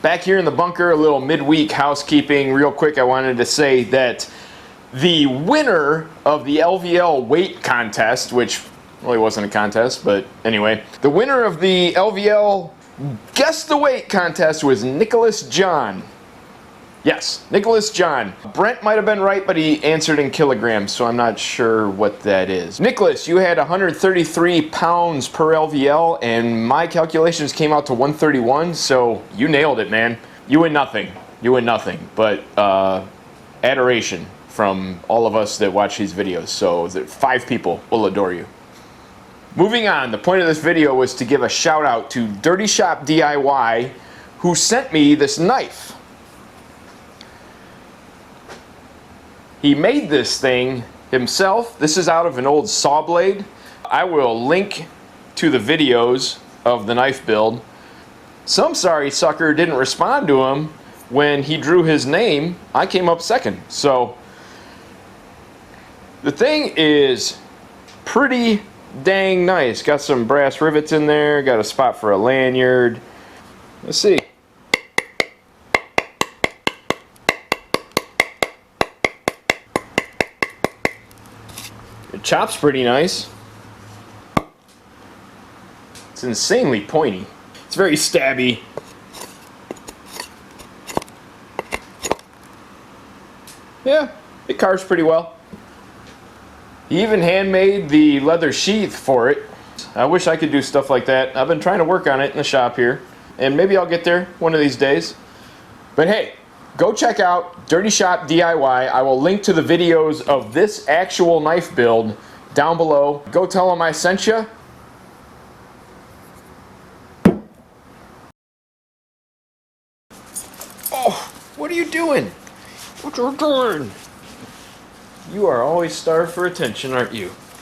Back here in the bunker, a little midweek housekeeping. Real quick, I wanted to say that the winner of the LVL weight contest, which really wasn't a contest, but anyway, the winner of the LVL Guess the Weight contest was Nicholas John. Yes, Nicholas John. Brent might have been right, but he answered in kilograms, so I'm not sure what that is. Nicholas, you had 133 pounds per LVL, and my calculations came out to 131, so you nailed it, man. You win nothing. You win nothing, but adoration from all of us that watch these videos, so 5 people will adore you. Moving on, the point of this video was to give a shout out to Dirty Shop DIY, who sent me this knife. He made this thing himself. This is out of an old saw blade. I will link to the videos of the knife build. Some sorry sucker didn't respond to him when he drew his name. I came up second. So the thing is pretty dang nice. Got some brass rivets in there, got a spot for a lanyard. Let's see. It chops pretty nice. It's insanely pointy. It's very stabby. Yeah, it carves pretty well. He even handmade the leather sheath for it. I wish I could do stuff like that. I've been trying to work on it in the shop here, and maybe I'll get there one of these days. But hey, go check out Dirty Shop DIY. I will link to the videos of this actual knife build down below. Go tell them I sent you. Oh, what are you doing? What you doing? You are always starved for attention, aren't you?